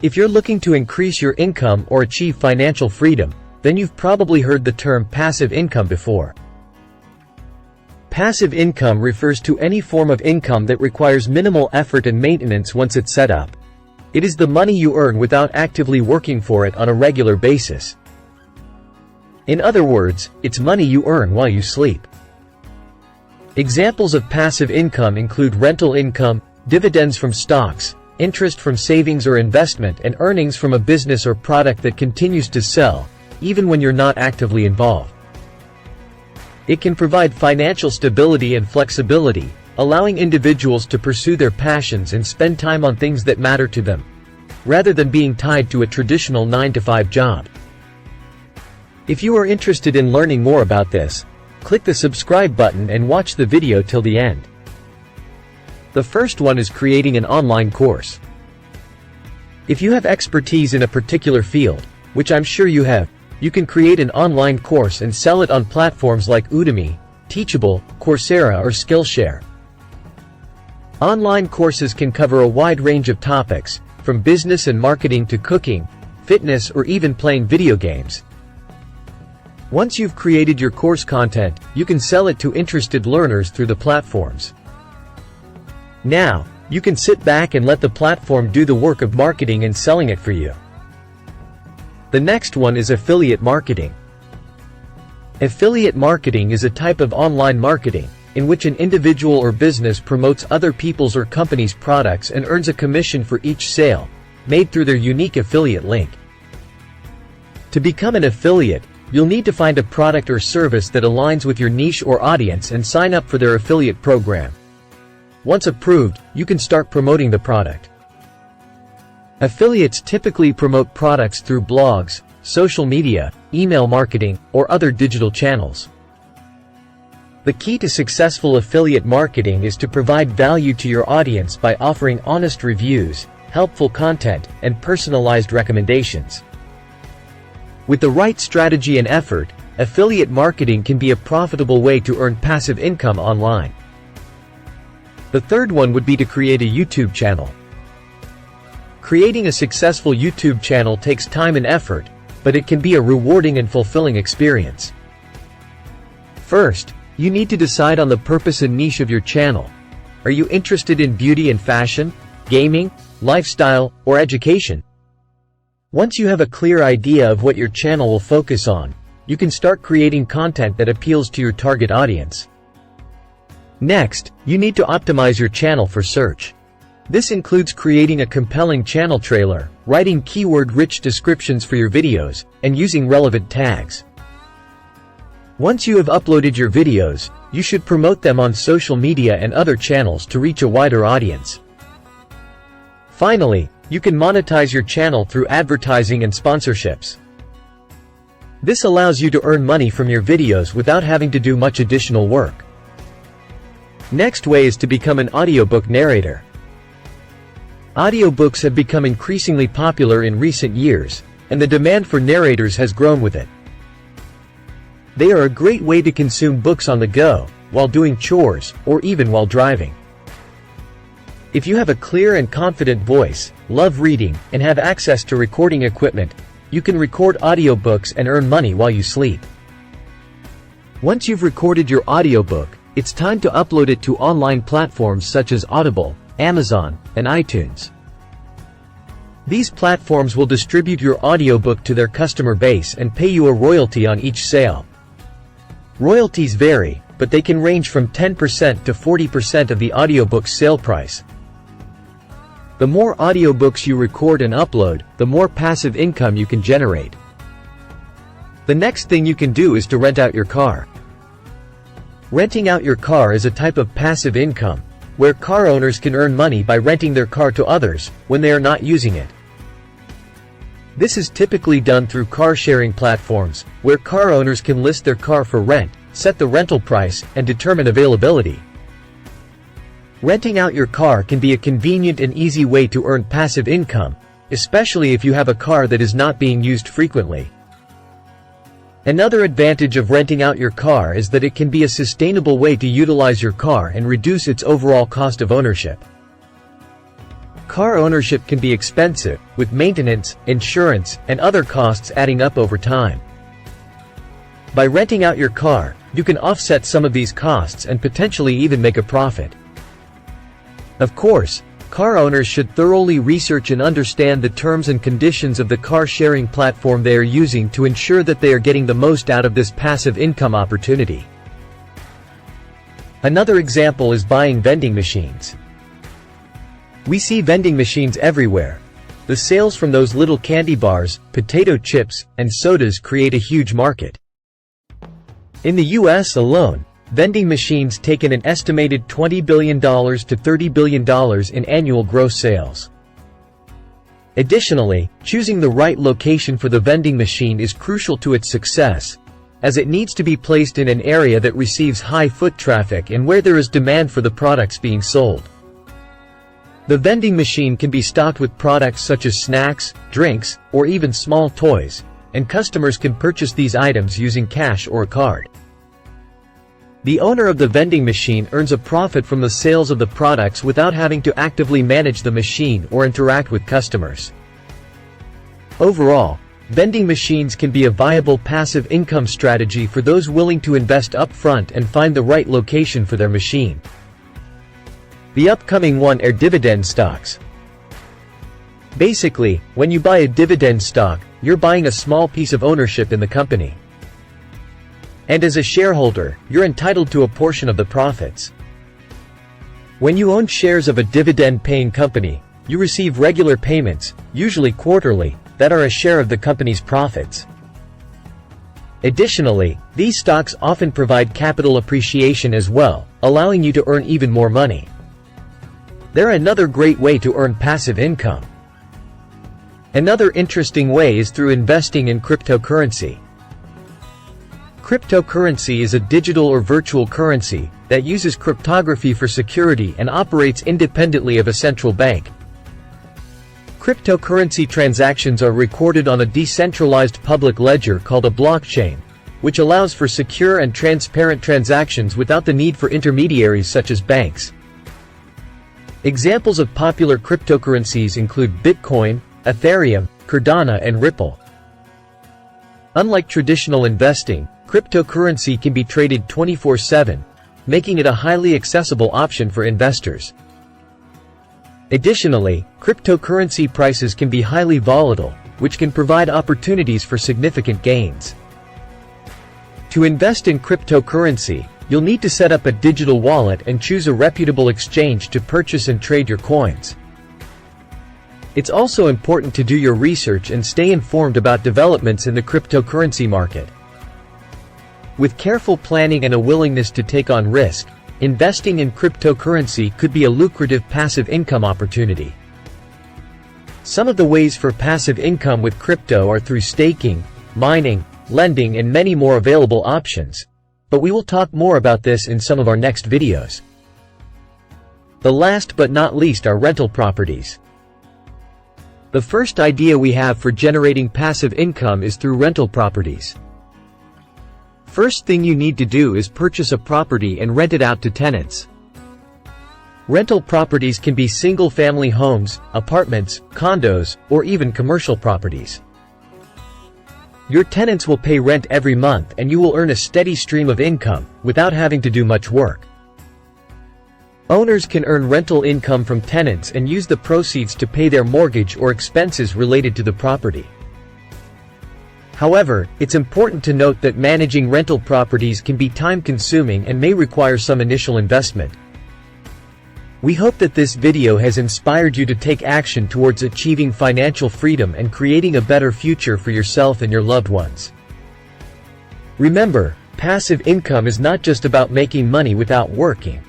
If you're looking to increase your income or achieve financial freedom, then you've probably heard the term passive income before. Passive income refers to any form of income that requires minimal effort and maintenance once it's set up. It is the money you earn without actively working for it on a regular basis. In other words, it's money you earn while you sleep. Examples of passive income include rental income, dividends from stocks, interest from savings or investment, and earnings from a business or product that continues to sell, even when you're not actively involved. It can provide financial stability and flexibility, allowing individuals to pursue their passions and spend time on things that matter to them, rather than being tied to a traditional 9-to-5 job. If you are interested in learning more about this, click the subscribe button and watch the video till the end. The first one is creating an online course. If you have expertise in a particular field, which I'm sure you have, you can create an online course and sell it on platforms like Udemy, Teachable, Coursera or Skillshare. Online courses can cover a wide range of topics, from business and marketing to cooking, fitness, or even playing video games. Once you've created your course content, you can sell it to interested learners through the platforms. Now, you can sit back and let the platform do the work of marketing and selling it for you. The next one is affiliate marketing. Affiliate marketing is a type of online marketing, in which an individual or business promotes other people's or company's products and earns a commission for each sale, made through their unique affiliate link. To become an affiliate, you'll need to find a product or service that aligns with your niche or audience and sign up for their affiliate program. Once approved, you can start promoting the product. Affiliates typically promote products through blogs, social media, email marketing, or other digital channels. The key to successful affiliate marketing is to provide value to your audience by offering honest reviews, helpful content, and personalized recommendations. With the right strategy and effort, affiliate marketing can be a profitable way to earn passive income online. The third one would be to create a YouTube channel. Creating a successful YouTube channel takes time and effort, but it can be a rewarding and fulfilling experience. First, you need to decide on the purpose and niche of your channel. Are you interested in beauty and fashion, gaming, lifestyle, or education? Once you have a clear idea of what your channel will focus on, you can start creating content that appeals to your target audience. Next, you need to optimize your channel for search. This includes creating a compelling channel trailer, writing keyword-rich descriptions for your videos, and using relevant tags. Once you have uploaded your videos, you should promote them on social media and other channels to reach a wider audience. Finally, you can monetize your channel through advertising and sponsorships. This allows you to earn money from your videos without having to do much additional work. Next way is to become an audiobook narrator. Audiobooks have become increasingly popular in recent years, and the demand for narrators has grown with it. They are a great way to consume books on the go, while doing chores, or even while driving. If you have a clear and confident voice, love reading, and have access to recording equipment, you can record audiobooks and earn money while you sleep. Once you've recorded your audiobook, it's time to upload it to online platforms such as Audible, Amazon, and iTunes. These platforms will distribute your audiobook to their customer base and pay you a royalty on each sale. Royalties vary, but they can range from 10% to 40% of the audiobook's sale price. The more audiobooks you record and upload, the more passive income you can generate. The next thing you can do is to rent out your car. Renting out your car is a type of passive income, where car owners can earn money by renting their car to others when they are not using it. This is typically done through car-sharing platforms, where car owners can list their car for rent, set the rental price, and determine availability. Renting out your car can be a convenient and easy way to earn passive income, especially if you have a car that is not being used frequently. Another advantage of renting out your car is that it can be a sustainable way to utilize your car and reduce its overall cost of ownership. Car ownership can be expensive, with maintenance, insurance, and other costs adding up over time. By renting out your car, you can offset some of these costs and potentially even make a profit. Of course, car owners should thoroughly research and understand the terms and conditions of the car-sharing platform they are using to ensure that they are getting the most out of this passive income opportunity. Another example is buying vending machines. We see vending machines everywhere. The sales from those little candy bars, potato chips, and sodas create a huge market. In the US alone, vending machines take in an estimated $20 billion to $30 billion in annual gross sales. Additionally, choosing the right location for the vending machine is crucial to its success, as it needs to be placed in an area that receives high foot traffic and where there is demand for the products being sold. The vending machine can be stocked with products such as snacks, drinks, or even small toys, and customers can purchase these items using cash or a card. The owner of the vending machine earns a profit from the sales of the products without having to actively manage the machine or interact with customers. Overall, vending machines can be a viable passive income strategy for those willing to invest upfront and find the right location for their machine. The upcoming one are dividend stocks. Basically, when you buy a dividend stock, you're buying a small piece of ownership in the company. And as a shareholder, you're entitled to a portion of the profits. When you own shares of a dividend-paying company, you receive regular payments, usually quarterly, that are a share of the company's profits. Additionally, these stocks often provide capital appreciation as well, allowing you to earn even more money. They're another great way to earn passive income. Another interesting way is through investing in cryptocurrency. Cryptocurrency is a digital or virtual currency that uses cryptography for security and operates independently of a central bank. Cryptocurrency transactions are recorded on a decentralized public ledger called a blockchain, which allows for secure and transparent transactions without the need for intermediaries such as banks. Examples of popular cryptocurrencies include Bitcoin, Ethereum, Cardano, and Ripple. Unlike traditional investing, cryptocurrency can be traded 24/7, making it a highly accessible option for investors. Additionally, cryptocurrency prices can be highly volatile, which can provide opportunities for significant gains. To invest in cryptocurrency, you'll need to set up a digital wallet and choose a reputable exchange to purchase and trade your coins. It's also important to do your research and stay informed about developments in the cryptocurrency market. With careful planning and a willingness to take on risk, investing in cryptocurrency could be a lucrative passive income opportunity. Some of the ways for passive income with crypto are through staking, mining, lending, and many more available options, but we will talk more about this in some of our next videos. The last but not least are rental properties. The first idea we have for generating passive income is through rental properties. First thing you need to do is purchase a property and rent it out to tenants. Rental properties can be single-family homes, apartments, condos, or even commercial properties. Your tenants will pay rent every month and you will earn a steady stream of income, without having to do much work. Owners can earn rental income from tenants and use the proceeds to pay their mortgage or expenses related to the property. However, it's important to note that managing rental properties can be time-consuming and may require some initial investment. We hope that this video has inspired you to take action towards achieving financial freedom and creating a better future for yourself and your loved ones. Remember, passive income is not just about making money without working.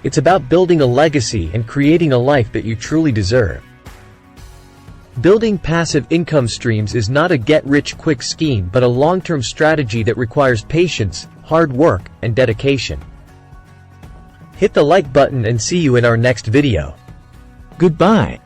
It's about building a legacy and creating a life that you truly deserve. Building passive income streams is not a get-rich-quick scheme but a long-term strategy that requires patience, hard work, and dedication. Hit the like button and see you in our next video. Goodbye.